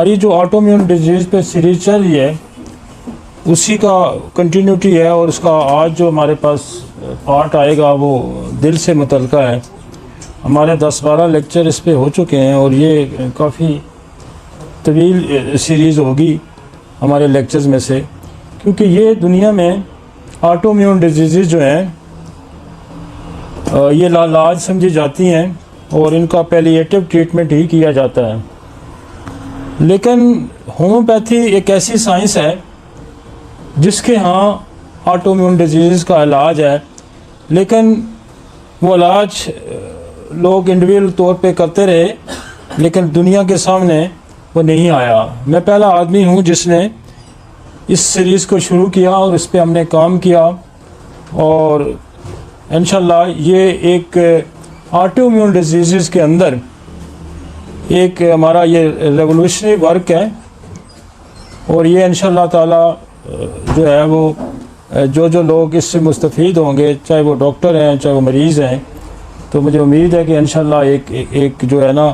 हमारी जो autoimmune disease पे सीरीज चल रही है उसी का कंटिन्यूटी है, और उसका आज जो हमारे पास पार्ट आएगा वो दिल से मुतल्लिक़ है। हमारे 10-12 लेक्चर इस पे हो चुके हैं और ये काफ़ी तवील सीरीज़ होगी हमारे लेक्चर्स में से, क्योंकि ये दुनिया में ऑटोइम्यून डिजीज़ जो हैं ये लाइलाज समझी जाती हैं और इनका पैलिएटिव ट्रीटमेंट ही किया जाता है। लेकिन होम्योपैथी एक ऐसी साइंस है जिसके यहाँ ऑटोइम्यून डिजीज़ का इलाज है, लेकिन वो इलाज लोग इंडिविजुअल तौर पे करते रहे, लेकिन दुनिया के सामने वो नहीं आया। मैं पहला आदमी हूँ जिसने इस सीरीज़ को शुरू किया और इस पे हमने काम किया, और इंशाल्लाह ये एक ऑटोइम्यून डिजीज़ के अंदर एक हमारा ये रेवोल्यूशनरी वर्क है। और ये इंशाल्लाह ताला जो है वो जो लोग इससे मुस्तफ़ीद होंगे, चाहे वो डॉक्टर हैं चाहे वो मरीज़ हैं, तो मुझे उम्मीद है कि इंशाल्लाह एक जो है ना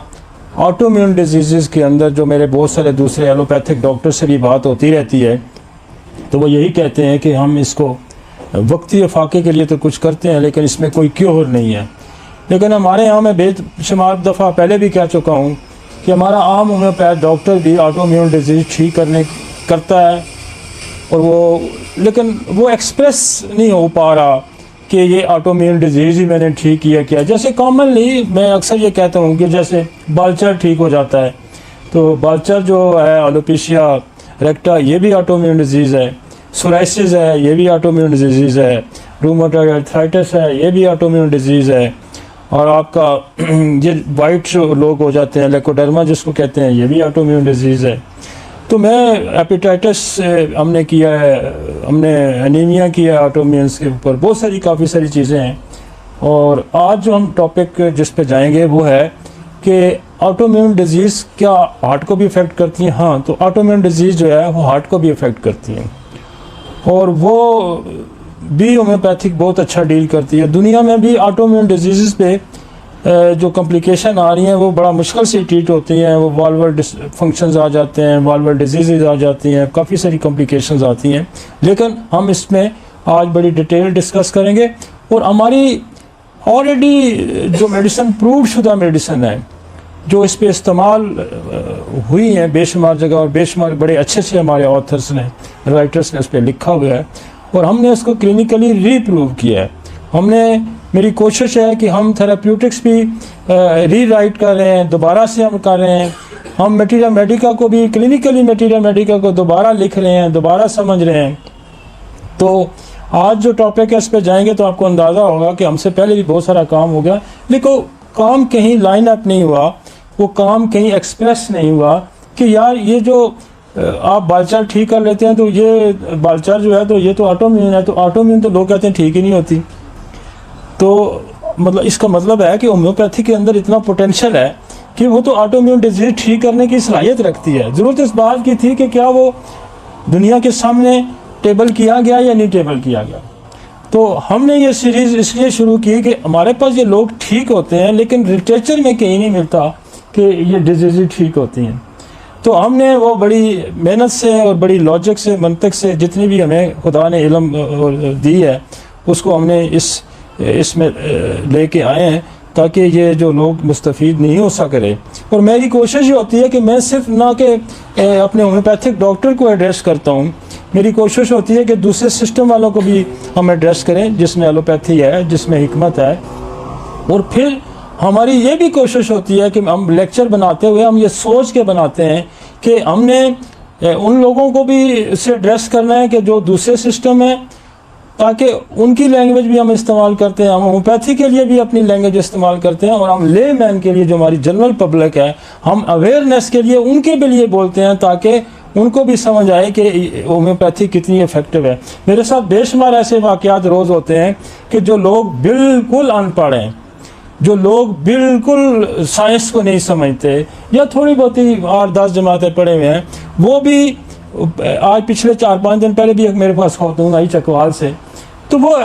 ऑटोइम्यून डिजीज़ के अंदर जो मेरे बहुत सारे दूसरे एलोपैथिक डॉक्टर से भी बात होती रहती है, तो वो यही कहते हैं कि हम इसको वक्ती अफाके के लिए तो कुछ करते हैं लेकिन इसमें कोई क्योर नहीं है। लेकिन हमारे यहाँ मैं बेशुमार दफ़ा पहले भी कह चुका हूँ कि हमारा आम होम्योपैथ डॉक्टर भी ऑटोइम्यून डिजीज़ ठीक करता है, और लेकिन वो एक्सप्रेस नहीं हो पा रहा कि ये ऑटोइम्यून डिजीज़ ही मैंने ठीक किया। जैसे कॉमनली मैं अक्सर ये कहता हूँ कि जैसे बालचर ठीक हो जाता है, तो बालचर जो है एलोपेशिया रेक्टा ये भी ऑटोइम्यून डिजीज़ है, सोराइसिस है ये भी ऑटोइम्यून डिजीज़ है, रूमेटॉइड आर्थराइटिस है ये भी ऑटोइम्यून डिजीज़ है, और आपका ये वाइट जो लोग हो जाते हैं लेकोडर्मा जिसको कहते हैं ये भी ऑटोइम्यून डिजीज़ है। तो मैं हेपेटाइटिस हमने किया है, हमने एनीमिया किया है ऑटोइम्यून के ऊपर, बहुत सारी काफ़ी सारी चीज़ें हैं। और आज जो हम टॉपिक जिस पे जाएंगे वो है कि ऑटोइम्यून डिजीज़ क्या हार्ट को भी इफ़ेक्ट करती हैं। हाँ, तो ऑटोइम्यून डिजीज़ जो है वो हार्ट को भी इफ़ेक्ट करती हैं, और वो भी होम्योपैथिक बहुत अच्छा डील करती है। दुनिया में भी ऑटोइम्यून डिजीज़ पे जो कॉम्प्लिकेशन आ रही हैं वो बड़ा मुश्किल से ट्रीट होती हैं। वो वाल्वुलर डिसफंक्शंस आ जाते हैं, वाल्वुलर डिजीज़ आ जाती हैं, काफ़ी सारी कॉम्प्लिकेशंस आती हैं, लेकिन हम इसमें आज बड़ी डिटेल डिस्कस करेंगे। और हमारी ऑलरेडी जो मेडिसिन प्रूव शुदा मेडिसिन है जो इस पे इस्तेमाल हुई हैं बेशुमार जगह, और बेशुमार बड़े अच्छे से हमारे ऑथर्स ने राइटर्स ने इस पर लिखा हुआ है, और हमने उसको क्लिनिकली रीप्रूव किया है। मेरी कोशिश है कि हम थेराप्यूटिक्स भी री राइट कर रहे हैं, दोबारा से हम कर रहे हैं। हम मटीरियल मेडिका को भी क्लिनिकली मटीरियल मेडिका को दोबारा लिख रहे हैं, दोबारा समझ रहे हैं। तो आज जो टॉपिक है इस पर जाएंगे तो आपको अंदाज़ा होगा कि हमसे पहले भी बहुत सारा काम हो गया, लेकिन काम कहीं लाइन अप नहीं हुआ, वो काम कहीं एक्सप्रेस नहीं हुआ कि यार ये जो आप बालचाल ठीक कर लेते हैं तो ये बालचाल जो है तो ये तो ऑटोइम्यून है, तो ऑटोइम्यून तो लोग कहते हैं ठीक ही नहीं होती। तो मतलब इसका मतलब है कि होम्योपैथी के अंदर इतना पोटेंशियल है कि वो तो ऑटोइम्यून डिजीज ठीक करने की सलाहियत रखती है। ज़रूरत इस बात की थी कि क्या वो दुनिया के सामने टेबल किया गया या नहीं टेबल किया गया। तो हमने ये सीरीज़ इसलिए शुरू की कि हमारे पास ये लोग ठीक होते हैं लेकिन लिटरेचर में कहीं नहीं मिलता कि ये डिजीज़ ठीक होती हैं। तो हमने वो बड़ी मेहनत से और बड़ी लॉजिक से मंतक से जितनी भी हमें खुदा ने इल्म दी है उसको हमने इसमें लेके आए हैं ताकि ये जो लोग मुस्तफ़ीद नहीं हो सके। और मेरी कोशिश ये होती है कि मैं सिर्फ ना कि अपने होम्योपैथिक डॉक्टर को एड्रेस करता हूँ, मेरी कोशिश होती है कि दूसरे सिस्टम वालों को भी हम एड्रेस करें जिसमें एलोपैथी है, जिसमें हिकमत है। और फिर हमारी ये भी कोशिश होती है कि हम लेक्चर बनाते हुए हम ये सोच के बनाते हैं कि हमने उन लोगों को भी इससे एड्रेस करना है कि जो दूसरे सिस्टम है, ताकि उनकी लैंग्वेज भी हम इस्तेमाल करते हैं। हम होम्योपैथी के लिए भी अपनी लैंग्वेज इस्तेमाल करते हैं, और हम ले मैन के लिए जो हमारी जनरल पब्लिक है हम अवेयरनेस के लिए उनके भी लिए बोलते हैं ताकि उनको भी समझ आए कि होम्योपैथी कितनी इफेक्टिव है। मेरे साथ बेशुमार ऐसे वाक़यात रोज़ होते हैं कि जो लोग बिल्कुल अनपढ़ हैं, जो लोग बिल्कुल साइंस को नहीं समझते या थोड़ी बहुत ही 8-10 जमातें पढ़े हुए हैं, वो भी आज पिछले 4-5 दिन पहले भी मेरे पास खातून आई चकवाल से, तो वो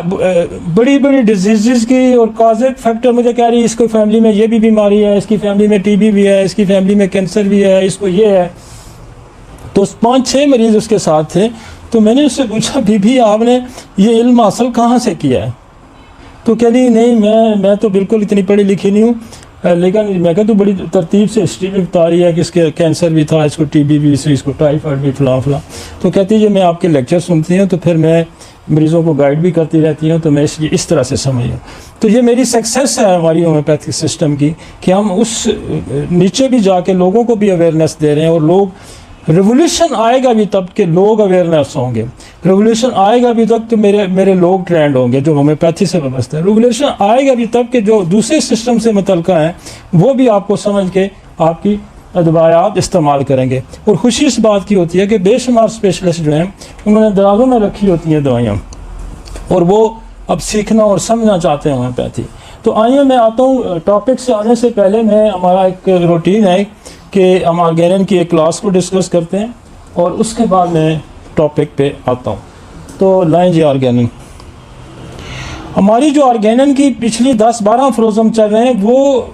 बड़ी बड़ी डिजीज़ की और कॉजिक फैक्टर मुझे कह रही है इसको फैमिली में ये भी बीमारी है, इसकी फैमिली में टीबी भी है, इसकी फैमिली में कैंसर भी है, इसको ये है। तो 5-6 मरीज़ उसके साथ थे। तो मैंने उससे पूछा, बीबी आपने ये इल्म हासिल कहाँ से किया है? तो कह रही नहीं मैं तो बिल्कुल इतनी पढ़ी लिखी नहीं हूँ, लेकिन मैं कहा तो बड़ी तरतीब से हिस्ट्री में बता रही है कि इसके कैंसर भी था, इसको टीबी भी, इसको टाइफाइड भी, फलां फलां। तो कहती है मैं आपके लेक्चर सुनती हूँ तो फिर मैं मरीज़ों को गाइड भी करती रहती हूँ, तो मैं इस तरह से समझ हूँ। तो ये मेरी सक्सेस है हमारी होम्योपैथिक सिस्टम की, कि हम उस नीचे भी जाके लोगों को भी अवेयरनेस दे रहे हैं। और लोग, रेवोल्यूशन आएगा भी तब के लोग अवेयरनेस होंगे, रेवोल्यूशन आएगा भी तब तो मेरे लोग ट्रेंड होंगे जो होम्योपैथी से वाबस्ता है, रेवोल्यूशन आएगा भी तब के जो दूसरे सिस्टम से मुतल्लिका हैं वो भी आपको समझ के आपकी अदवायात इस्तेमाल करेंगे। और खुशी इस बात की होती है कि बेशुमार स्पेशलिस्ट जो हैं उन्होंने दराज़ों में रखी होती हैं दवाइयाँ, और वो अब सीखना और समझना चाहते हैं होम्योपैथी। तो आइए मैं आता हूँ टॉपिक से आने से पहले मैं, हमारा एक रूटीन है कि हम ऑर्गेनन की एक क्लास को डिस्कस करते हैं और उसके बाद मैं टॉपिक पे आता हूँ। तो लाएं जी ऑर्गेनन। हमारी जो ऑर्गेनन की पिछली 10-12 फ्रोज़म चल रहे हैं वो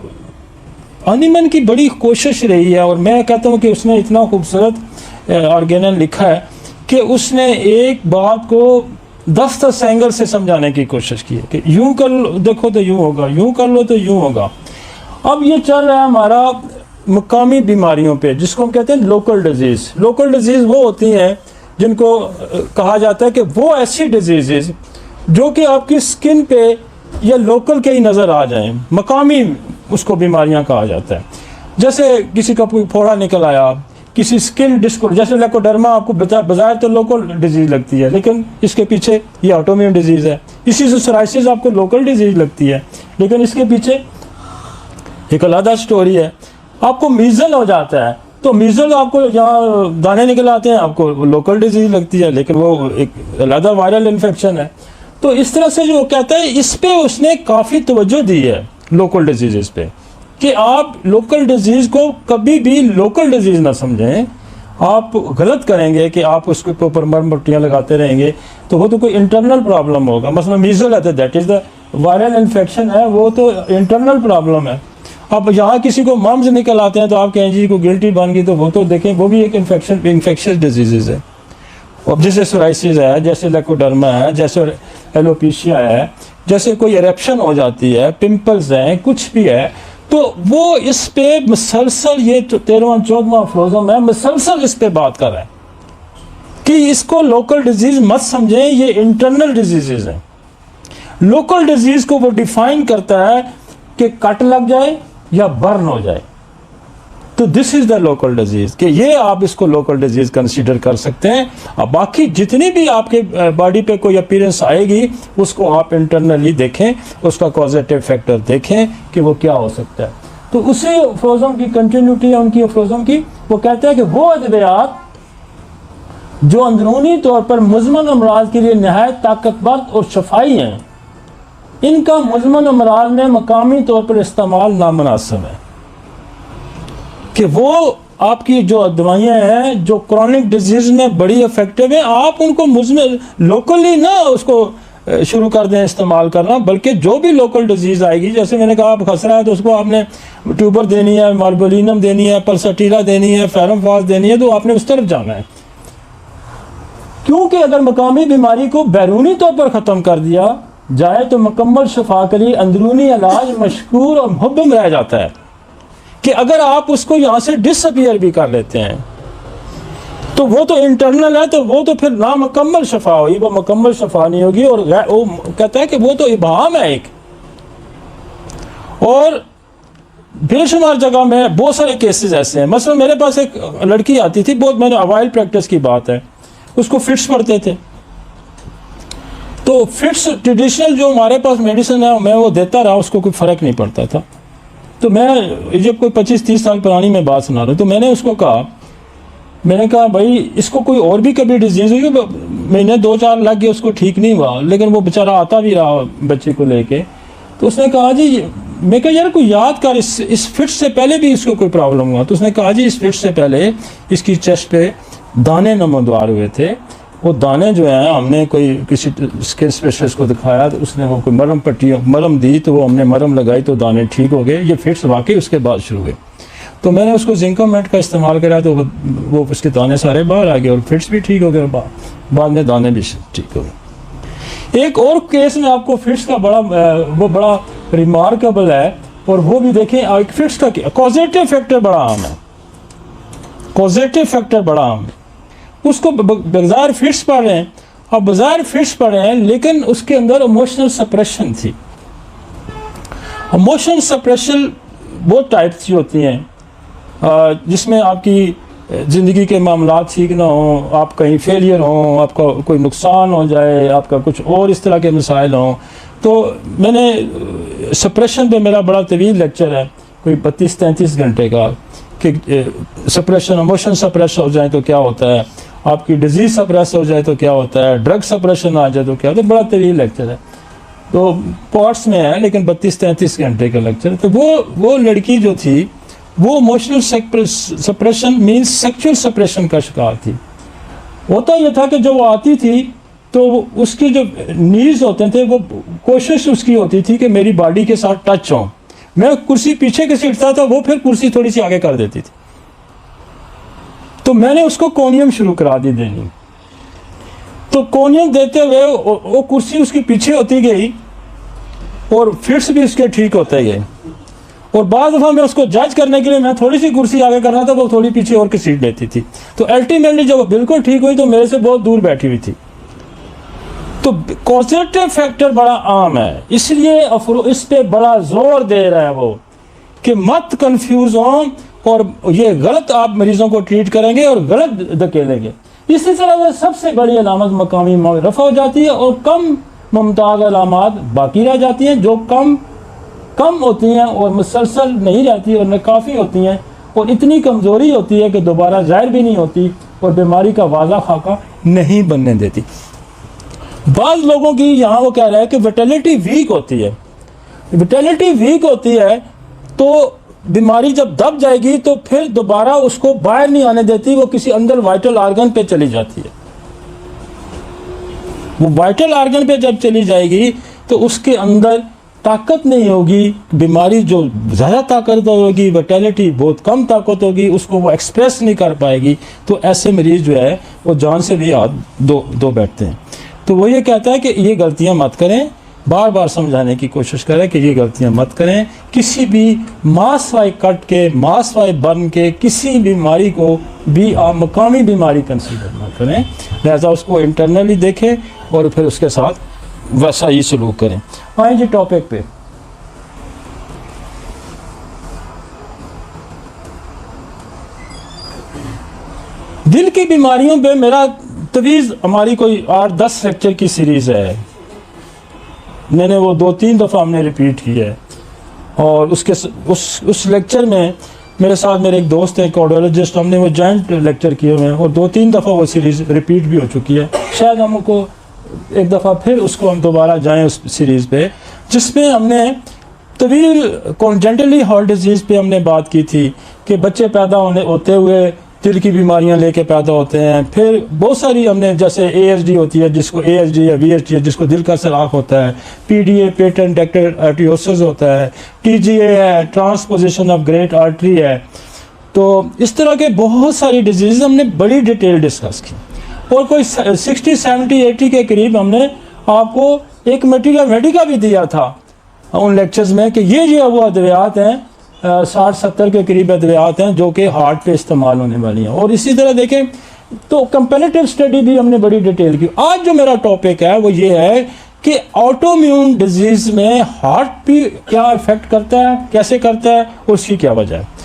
हनीमैन की बड़ी कोशिश रही है, और मैं कहता हूँ कि उसने इतना खूबसूरत ऑर्गेनन लिखा है कि उसने एक बात को 10 एंगल से समझाने की कोशिश की है कि यूं कर लो देखो तो यूं होगा, यूं कर लो तो यूं होगा। अब ये चल रहा है हमारा मकामी बीमारियों पे, जिसको हम कहते हैं लोकल डिजीज़। लोकल डिजीज़ वो होती हैं जिनको कहा जाता है कि वो ऐसी डिजीज़ जो कि आपकी स्किन पे या लोकल के ही नज़र आ जाएं, मकामी उसको बीमारियां कहा जाता है। जैसे किसी का कोई फोड़ा निकल आया, किसी स्किन डिस्को, जैसे लेकोडर्मा आपको बाजार तो लोकल डिजीज़ लगती है, लेकिन इसके पीछे ये ऑटोइम्यून डिजीज़ है। इसी से सोराइसिस आपको लोकल डिजीज़ लगती है, लेकिन इसके पीछे एक अलग स्टोरी है। आपको मीज़ल हो जाता है तो मीज़ल आपको जहाँ दाने निकल आते हैं आपको लोकल डिजीज़ लगती है, लेकिन वो एक अलग वायरल इन्फेक्शन है। तो इस तरह से जो कहता है, इस पे उसने काफ़ी तवज्जो दी है लोकल डिजीज़ पे, कि आप लोकल डिजीज़ को कभी भी लोकल डिजीज़ ना समझें। आप गलत करेंगे कि आप उसके ऊपर मरम पट्टियाँ लगाते रहेंगे तो वो तो कोई इंटरनल प्रॉब्लम होगा। मसलन मीज़ल है तो that is the viral infection है, वो तो इंटरनल प्रॉब्लम है। अब यहाँ किसी को मम्स निकल आते हैं तो आप कहें जी को गिल्टी बन गई, तो वो तो देखें वो भी एक इन्फेक्शियस डिजीज़ है। अब जैसे सोराइसिस है, जैसे लेकोडर्मा है, जैसे एलोपेशिया है, जैसे कोई इरेप्शन हो जाती है, पिंपल्स हैं, कुछ भी है, तो वो इस पे मुसलसल, ये 13वां-14वां फ्रोज़म है, मुसलसल इस पे बात कर रहे हैं कि इसको लोकल डिजीज़ मत समझें, ये इंटरनल डिजीज़ हैं। लोकल डिजीज़ को वो डिफाइन करता है कि कट लग जाए या बर्न हो जाए, तो this is the local disease, कि ये आप इसको लोकल डिजीज़ कंसीडर कर सकते हैं। अब बाकी जितनी भी आपके बॉडी पे कोई अपीयरेंस आएगी उसको आप इंटरनली देखें, उसका कॉजेटिव फैक्टर देखें कि वो क्या हो सकता है। तो उसी फ्रोज़म की कंटिन्यूटी है उनकी फ्रोज़म की। वो कहते हैं कि वो अद्वियात जो अंदरूनी तौर पर मुज़मन अमराज के लिए नहायत ताकतवर और शफाई हैं, इनका मुज़मन अमराज में मकामी तौर पर इस्तेमाल नामुनासिब है। कि वो आपकी जो दवाइयाँ हैं जो क्रॉनिक डिजीज़ में बड़ी इफेक्टिव है, आप उनको मुज़मन लोकली ना उसको शुरू कर दें इस्तेमाल करना, बल्कि जो भी लोकल डिजीज़ आएगी, जैसे मैंने कहा आप खसरा है तो उसको आपने ट्यूबर देनी है, मार्बोलिनम देनी है, पल्सटीरा देनी है, फेरमफास देनी है, तो आपने उस तरफ जाना है। क्योंकि अगर मकामी बीमारी को बैरूनी तौर पर ख़त्म कर दिया जाए तो मुकम्मल शफा के लिए अंदरूनी इलाज मशकूर और मुहब्बम रह जाता है। कि अगर आप उसको यहाँ से डिसअपियर भी कर लेते हैं तो वो तो इंटरनल है, तो वो तो फिर ना मुकम्मल शफा होगी, वो मुकम्मल शफा नहीं होगी। और वो कहता है कि वो तो इबाम है एक। और बेशुमार जगह में बहुत सारे केसेस ऐसे हैं। मसलन मेरे पास एक लड़की आती थी, बहुत मैंने अवाइल प्रैक्टिस की बात है, उसको फिट्स पड़ते थे। तो फिट्स ट्रेडिशनल जो हमारे पास मेडिसिन है मैं वो देता रहा, उसको कोई फ़र्क नहीं पड़ता था। तो मैं जब कोई 25-30 साल पुरानी मैं बात सुना रहा हूँ, तो मैंने उसको कहा, मैंने कहा भाई इसको कोई और भी कभी डिजीज़ हुई, महीने 2-4 लग गए उसको ठीक नहीं हुआ, लेकिन वो बेचारा आता भी रहा बच्चे को लेके। तो उसने कहा जी, मैं कहा यार कोई याद कर, इस फिट से पहले भी इसको कोई प्रॉब्लम हुआ? तो उसने कहा जी इस फिट से पहले इसकी चेस्ट पे दाने नमोदार हुए थे। वो दाने जो हैं हमने कोई किसी स्किन स्पेशलिस्ट को दिखाया तो उसने वो कोई मरम दी, तो वो हमने मरम लगाई तो दाने ठीक हो गए। ये फिट्स वाकई उसके बाद शुरू हुए। तो मैंने उसको जिंकोमेट का इस्तेमाल करा तो वो उसके दाने सारे बाहर आ गए और फिट्स भी ठीक हो गए, बाद में दाने भी ठीक हो गए। एक और केस में आपको फिट्स का बड़ा रिमार्केबल है, और वो भी देखें एक फिट्स का कॉजेटिव फैक्टर बड़ा आम है, कॉजेटिव फैक्टर बड़ा आम है। उसको बाजार फिट्स पढ़ रहे हैं, अब बाजार फिट्स पढ़ रहे हैं, लेकिन उसके अंदर इमोशनल सप्रेशन थी। इमोशनल सप्रेशन वो टाइप्स की होती हैं जिसमें आपकी ज़िंदगी के मामला ठीक ना हो, आप कहीं फेलियर हो, आपका कोई नुकसान हो जाए, आपका कुछ और इस तरह के मसाइल हों। तो मैंने सप्रेशन पे मेरा बड़ा तवील लेक्चर है, कोई 32-33 घंटे का, कि सप्रेशन, इमोशन सप्रेस हो जाए तो क्या होता है, आपकी डिजीज़ सप्रेस हो जाए तो क्या होता है, ड्रग सप्रेशन आ जाए तो क्या होता है। बड़ा तवील लेक्चर है, तो पार्ट्स में है, लेकिन 32-33 घंटे का लेक्चर है। तो वो लड़की जो थी वो emotional suppression means sexual suppression का शिकार थी। होता यह था कि जब वो आती थी तो उसकी जो नीड्स होते थे, वो कोशिश उसकी होती थी कि मेरी बॉडी के साथ टच हो। मैं कुर्सी पीछे के सीटता था, वो फिर कुर्सी थोड़ी सी आगे कर देती थी। तो मैंने उसको कोनियम शुरू करा दी देनी। तो कोनियम देते हुए वो कुर्सी उसकी पीछे होती गई और फिट्स भी उसके ठीक होते गए। और बाद दफ़ा मैं उसको जज करने के लिए मैं थोड़ी सी कुर्सी आगे करना था, वो थोड़ी पीछे और की सीट लेती थी। तो अल्टीमेटली जब वो बिल्कुल ठीक हुई तो मेरे से बहुत दूर बैठी हुई थी। तो कॉजेटिव फैक्टर बड़ा आम है, इसलिए इस पे बड़ा जोर दे रहा है वो कि मत कंफ्यूज हो और ये गलत आप मरीजों को ट्रीट करेंगे और गलत धकेलेंगे। इसी तरह से सबसे बड़ी अलामत मकामी रफ़ा हो जाती है और कम मुमताज़ अलामत बाकी रह जाती हैं, जो कम होती हैं और मुसलसल नहीं रहती और नाकाफ़ी होती हैं, और इतनी कमज़ोरी होती है कि दोबारा ज़ाहिर भी नहीं होती और बीमारी का वाज़ा खाका नहीं बनने देती। बाज़ लोगों की यहाँ वो कह रहा है कि विटेलिटी वीक होती है। विटेलिटी वीक होती है तो बीमारी जब दब जाएगी तो फिर दोबारा उसको बाहर नहीं आने देती, वो किसी अंदर वाइटल आर्गन पे चली जाती है। वो वाइटल आर्गन पे जब चली जाएगी तो उसके अंदर ताकत नहीं होगी, बीमारी जो ज़्यादा ताकत होगी, विटेलिटी बहुत कम ताकत होगी, उसको वो एक्सप्रेस नहीं कर पाएगी। तो ऐसे मरीज़ जो है वो जान से भी हाथ दो बैठते हैं। तो वो ये कहता है कि ये गलतियां मत करें, बार बार समझाने की कोशिश करें कि ये गलतियां मत करें। किसी भी मास वाई कट के, मास वाई बर्न के किसी बीमारी को भी आप मकामी बीमारी कंसीडर ना करें, लिहाजा उसको इंटरनली देखें और फिर उसके साथ वैसा ही सलूक करें। आए जी टॉपिक पे। दिल की बीमारियों पे मेरा तवीज़ हमारी कोई 8-10 लेक्चर की सीरीज़ है। मैंने वो 2-3 दफ़ा हमने रिपीट की है, और उस लेक्चर में मेरे साथ मेरे एक दोस्त हैं कार्डियोलॉजिस्ट, हमने वो जॉइंट लेक्चर किए हुए हैं और 2-3 दफ़ा वो सीरीज़ रिपीट भी हो चुकी है। शायद हमको एक दफ़ा फिर उसको हम दोबारा जाएं उस सीरीज़ पे, जिसमें हमने तवील कॉन्जेंटली हार्ट डिजीज़ पे हमने बात की थी कि बच्चे पैदा होते हुए दिल की बीमारियां लेके पैदा होते हैं। फिर बहुत सारी हमने, जैसे ASD होती है जिसको ASD या VSD है जिसको दिल का सराख होता है, PDA पेटेंट डक्टल आर्टियोसिस होता है, TGA है ट्रांसपोजिशन ऑफ ग्रेट आर्टरी है। तो इस तरह के बहुत सारी डिजीज़ हमने बड़ी डिटेल डिस्कस की, और कोई 60, 70, 80 के करीब हमने आपको एक मेडिका भी दिया था उन लेक्चर्स में कि ये वो अद्वियात हैं, 60-70 के करीब अद्वियात हैं जो कि हार्ट पे इस्तेमाल होने वाली हैं। और इसी तरह देखें तो कंपैरेटिव स्टडी भी हमने बड़ी डिटेल की। आज जो मेरा टॉपिक है वो ये है कि ऑटोइम्यून डिजीज़ में हार्ट भी क्या इफेक्ट करता है, कैसे करता है और उसकी क्या वजह है।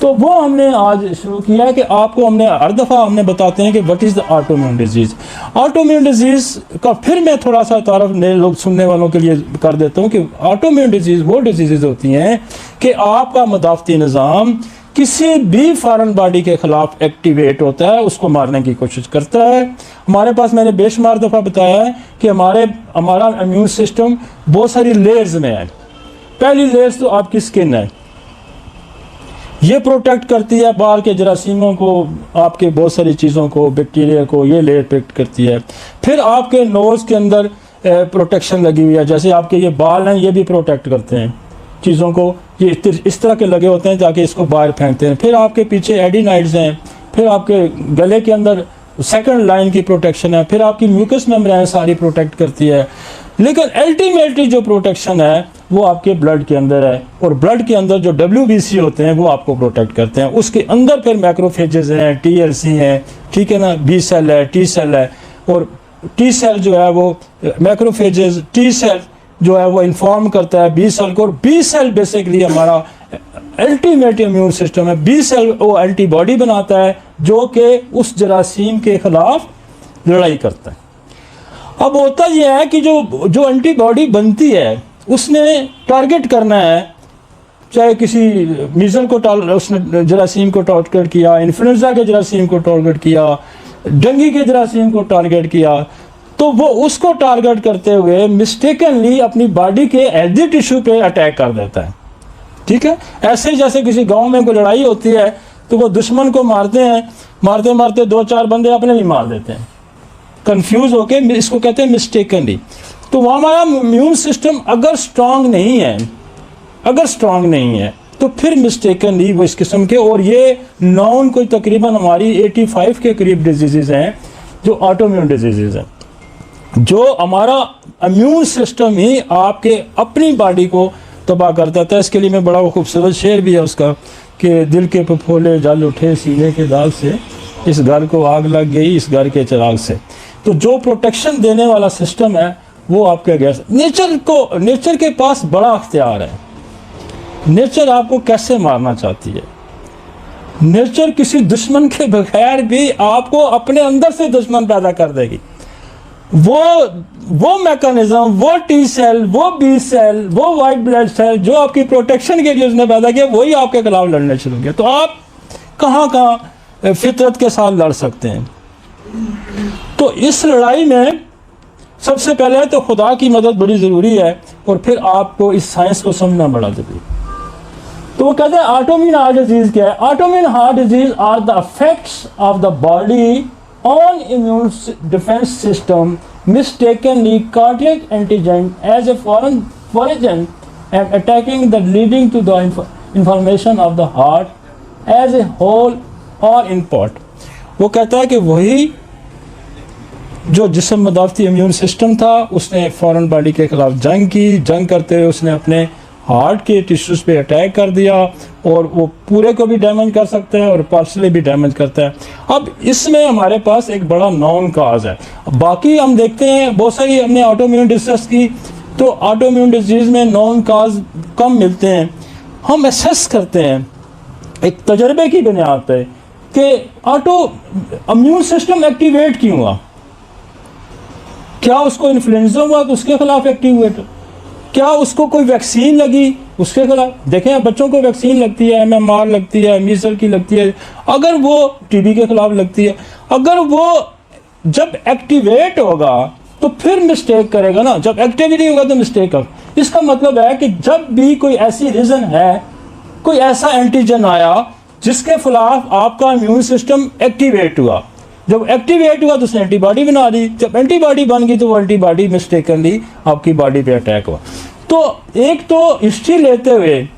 तो वो हमने आज शुरू किया है कि आपको हमने हर दफ़ा हमने बताते हैं कि what is the autoimmune disease. Autoimmune disease का फिर मैं थोड़ा सा तारफ़ नए लोग सुनने वालों के लिए कर देता हूँ कि ऑटोइम्यून डिजीज़ वो डिजीज़ होती हैं कि आपका मदाफ़ती निज़ाम किसी भी फॉरेन बॉडी के ख़िलाफ़ एक्टिवेट होता है, उसको मारने की कोशिश करता है। हमारे पास मैंने बेशुमार दफ़ा बताया है कि हमारा इम्यून सिस्टम बहुत सारी लेयर्स में है। पहली लेयर्स तो आपकी स्किन है, ये प्रोटेक्ट करती है बाहर के जरासीमों को, आपके बहुत सारी चीज़ों को, बैक्टीरिया को, ये लेयर प्रोटेक्ट करती है। फिर आपके नोज़ के अंदर प्रोटेक्शन लगी हुई है, जैसे आपके ये बाल हैं ये भी प्रोटेक्ट करते हैं चीज़ों को, ये इस तरह के लगे होते हैं जाके इसको बाहर फेंकते हैं। फिर आपके पीछे एडिनाइड्स हैं, फिर आपके गले के अंदर सेकंड लाइन की प्रोटेक्शन है, फिर आपकी म्यूकस मेम्ब्रेन सारी प्रोटेक्ट करती है। लेकिन अल्टीमेटली जो प्रोटेक्शन है वो आपके ब्लड के अंदर है, और ब्लड के अंदर जो WBC होते हैं वो आपको प्रोटेक्ट करते हैं। उसके अंदर फिर मैक्रोफेजेस हैं, TLC हैं, ठीक है ना, B सेल है, T सेल है, और T सेल जो है वो मैक्रोफेजेस, T सेल जो है वो इन्फॉर्म करता है B सेल को, और B सेल बेसिकली हमारा अल्टीमेट इम्यून सिस्टम है। B सेल वो एंटीबॉडी बनाता है जो कि उस जरासीम के खिलाफ लड़ाई करता है। अब होता यह है कि जो एंटीबॉडी बनती है उसने टारगेट करना है, चाहे किसी मीजल को उसने जरासीम को टारगेट किया, इन्फ्लुएंजा के जरासीम को टारगेट किया, डेंगू के जरासीम को टारगेट किया, तो वो उसको टारगेट करते हुए मिस्टेकनली अपनी बॉडी के हेल्दी टिश्यू पे अटैक कर देता है। ठीक है, ऐसे जैसे किसी गांव में कोई लड़ाई होती है तो वो दुश्मन को मारते हैं, मारते मारते 2-4 बंदे अपने भी मार देते हैं, कंफ्यूज होके, इसको कहते हैं मिस्टेकनली। तो वो हमारा इम्यून सिस्टम अगर स्ट्रांग नहीं है तो फिर मिस्टेकनली वो इस किस्म के, और ये नॉन कोई तकरीबन हमारी 85 के करीब डिजीजेज हैं जो ऑटोइम्यून डिजीजेज हैं, जो हमारा इम्यून सिस्टम ही आपके अपनी बॉडी को तबाह कर देता है। इसके लिए मैं बड़ा खूबसूरत शेर भी है उसका कि दिल के फफोले जल उठे सीने के दाग से, इस घर को आग लग गई इस घर के चिराग से। तो जो प्रोटेक्शन देने वाला सिस्टम है वो आपके गैस नेचर के पास बड़ा अख्तियार है। नेचर आपको कैसे मारना चाहती है, नेचर किसी दुश्मन के बगैर भी आपको अपने अंदर से दुश्मन पैदा कर देगी। वो मैकेनिज्म, वो टी सेल, वो बी सेल, वो वाइट ब्लड सेल जो आपकी प्रोटेक्शन के लिए उसने पैदा किया, वही आपके खिलाफ लड़ने शुरू किया। तो आप कहाँ फितरत के साथ लड़ सकते हैं। तो इस लड़ाई में सबसे पहले तो खुदा की मदद बड़ी ज़रूरी है, और फिर आपको इस साइंस को समझना बड़ा ज़रूरी। तो वो कहते हैं ऑटोइम्यून हार्ट डिजीज क्या है। Autoimmune heart disease are the effects of the body on immune defence system mistakenly cardiac antigen as a foreign and attacking the leading to the inflammation of the heart as a whole or in part। वो कहता है कि वही जो जिस्म मदाफती immune system था उसने foreign body के खिलाफ जंग की, जंग करते हुए उसने अपने हार्ट के टिश्यूज़ पे अटैक कर दिया, और वो पूरे को भी डैमेज कर सकता है और पार्शली भी डैमेज करता है। अब इसमें हमारे पास एक बड़ा नॉन काज है। बाकी हम देखते हैं बहुत सारी हमने ऑटोइम्यून डिसीज की, तो ऑटोइम्यून डिजीज़ में नॉन काज कम मिलते हैं। हम एसेस करते हैं एक तजर्बे की बुनियाद पे कि इम्यून सिस्टम एक्टिवेट क्यों हुआ, क्या उसको इन्फ्लुएंजा हुआ तो उसके खिलाफ एक्टिवेट, क्या उसको कोई वैक्सीन लगी उसके खिलाफ। देखें बच्चों को वैक्सीन लगती है, MMR लगती है, मीजल की लगती है, अगर वो TB के खिलाफ लगती है, अगर वो जब एक्टिवेट होगा तो फिर मिस्टेक करेगा ना, जब एक्टिविटी होगा तो मिस्टेक कर। इसका मतलब है कि जब भी कोई ऐसी रीज़न है, कोई ऐसा एंटीजन आया जिसके खिलाफ आपका इम्यून सिस्टम एक्टिवेट हुआ, जब एक्टिवेट हुआ तो उसने एंटीबॉडी बना दी, जब एंटीबॉडी बन गई तो वो एंटीबॉडी मिस्टेकनली आपकी बॉडी पे अटैक हुआ। तो एक तो हिस्ट्री लेते हुए,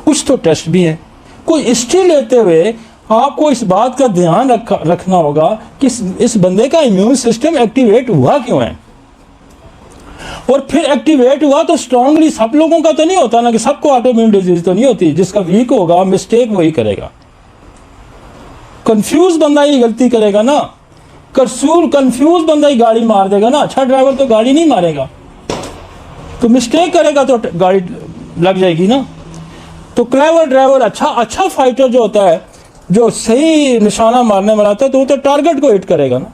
कुछ तो टेस्ट भी है, कोई हिस्ट्री लेते हुए आपको इस बात का ध्यान रखना होगा कि इस बंदे का इम्यून सिस्टम एक्टिवेट हुआ क्यों है, और फिर एक्टिवेट हुआ तो स्ट्रांगली सब लोगों का तो नहीं होता ना, कि सबको ऑटोइम्यून डिजीज तो नहीं होती, जिसका वीक होगा मिस्टेक वही करेगा, कंफ्यूज बंदा ही गलती करेगा ना, कंफ्यूज बंदा ही गाड़ी मार देगा ना। अच्छा ड्राइवर तो गाड़ी नहीं मारेगा, तो मिस्टेक करेगा तो गाड़ी लग जाएगी ना। तो क्लेवर ड्राइवर, अच्छा फाइटर जो होता है, जो सही निशाना मारने वाला होता है, तो वो तो टारगेट को हिट करेगा ना,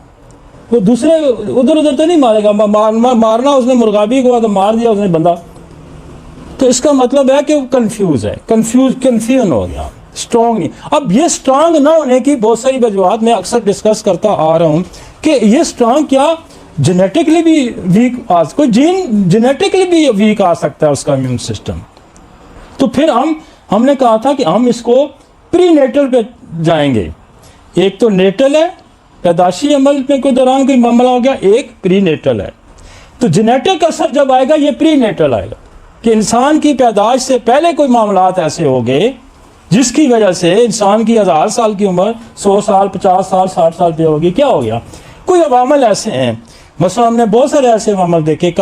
वो दूसरे उधर तो नहीं मारेगा। मारना उसने मुर्गाबी को तो मार दिया उसने बंदा, तो इसका मतलब है कि वो कंफ्यूज है, कंफ्यूजन हो गया, स्ट्रांग नहीं। अब ये स्ट्रांग ना होने की बहुत सारी वजूहत मैं अक्सर डिस्कस करता आ रहा हूँ कि ये स्ट्रांग क्या जेनेटिकली भी वीक, कोई जीन जेनेटिकली भी वीक आ सकता है उसका इम्यून सिस्टम। तो फिर हमने कहा था कि हम इसको प्रीनेटल पे जाएंगे। एक तो नेटल है, पैदाशी अमल में कोई दौरान कोई मामला हो गया, एक प्रीनेटल है। तो जेनेटिक असर जब आएगा ये प्रीनेटल आएगा कि इंसान की पैदाइश से पहले कोई मामलात ऐसे हो गए जिसकी वजह से इंसान की 1000 साल की उम्र 100 साल 50 साल 60 साल पे होगी। क्या हो गया? कोई अवामल ऐसे हैं, मसलन हमने बहुत सारे ऐसे अवामल देखे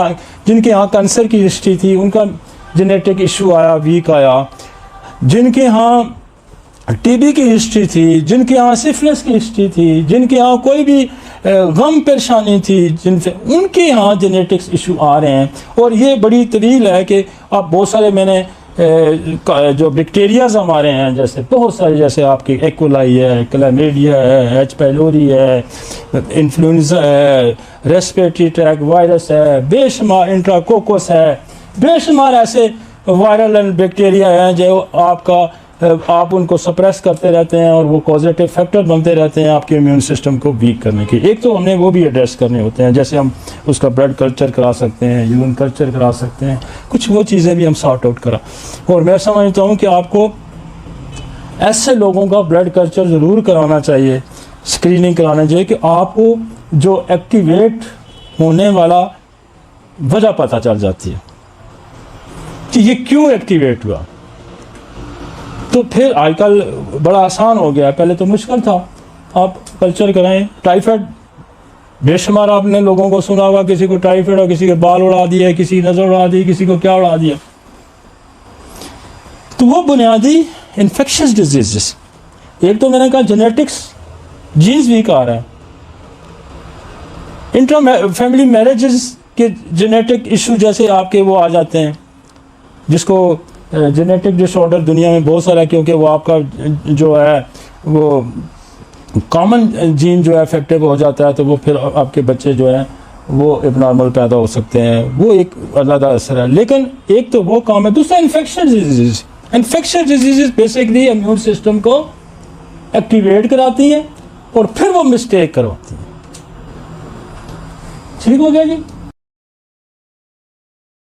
जिनके यहाँ कैंसर की हिस्ट्री थी, उनका जेनेटिक इशू आया, वीक आया, जिनके यहाँ टीबी की हिस्ट्री थी, जिनके यहाँ सिफिलिस की हिस्ट्री थी, जिनके यहाँ कोई भी गम परेशानी थी, जिनसे उनके यहाँ जेनेटिक्स इशू आ रहे हैं। और ये बड़ी तवील है कि आप बहुत सारे मैंने जो बैक्टीरियाज हमारे हैं, जैसे बहुत सारे, जैसे आपकी एकोलाई है, क्लैमिडिया है, एच पाइलोरी है, इन्फ्लुएंजा है, रेस्पिरेटरी ट्रैक वायरस है, बेशुमार इंट्राकोकस है, बेशुमार ऐसे वायरल एंड बैक्टीरिया हैं जो आप उनको सप्रेस करते रहते हैं और वो पॉजिटिव फैक्टर बनते रहते हैं आपके इम्यून सिस्टम को वीक करने की। एक तो हमने वो भी एड्रेस करने होते हैं, जैसे हम उसका ब्लड कल्चर करा सकते हैं, यूरिन कल्चर करा सकते हैं, कुछ वो चीज़ें भी हम सॉर्ट आउट करा। और मैं समझता हूँ कि आपको ऐसे लोगों का ब्लड कल्चर ज़रूर कराना चाहिए, स्क्रीनिंग कराना चाहिए कि आपको जो एक्टिवेट होने वाला वजह पता चल जाती है कि ये क्यों एक्टिवेट हुआ। तो फिर आजकल बड़ा आसान हो गया, पहले तो मुश्किल था। आप कल्चर कराएं, टाइफाइड बेशुमार आपने लोगों को सुना होगा, किसी को टाइफाइड और किसी के बाल उड़ा दिए, किसी की नज़र उड़ा दी, किसी को क्या उड़ा दिया। तो वो बुनियादी इन्फेक्शस डिजीजेस, एक तो मैंने कहा जेनेटिक्स, जीन्स वीक आ रहा है, इंट्रा फैमिली मैरिजेस के जेनेटिक इशू जैसे आपके वो आ जाते हैं, जिसको जेनेटिक डिसऑर्डर दुनिया में बहुत सारा है, क्योंकि वो आपका जो है वो कॉमन जीन जो है इफेक्टिव हो जाता है, तो वो फिर आपके बच्चे जो हैं वो एबनॉर्मल पैदा हो सकते हैं, वो एक अलग असर है। लेकिन एक तो वो काम है, दूसरा infection disease. Infection disease basically immune system को एक्टिवेट कराती हैं और फिर वो मिस्टेक करवाती हैं। ठीक हो गया जी।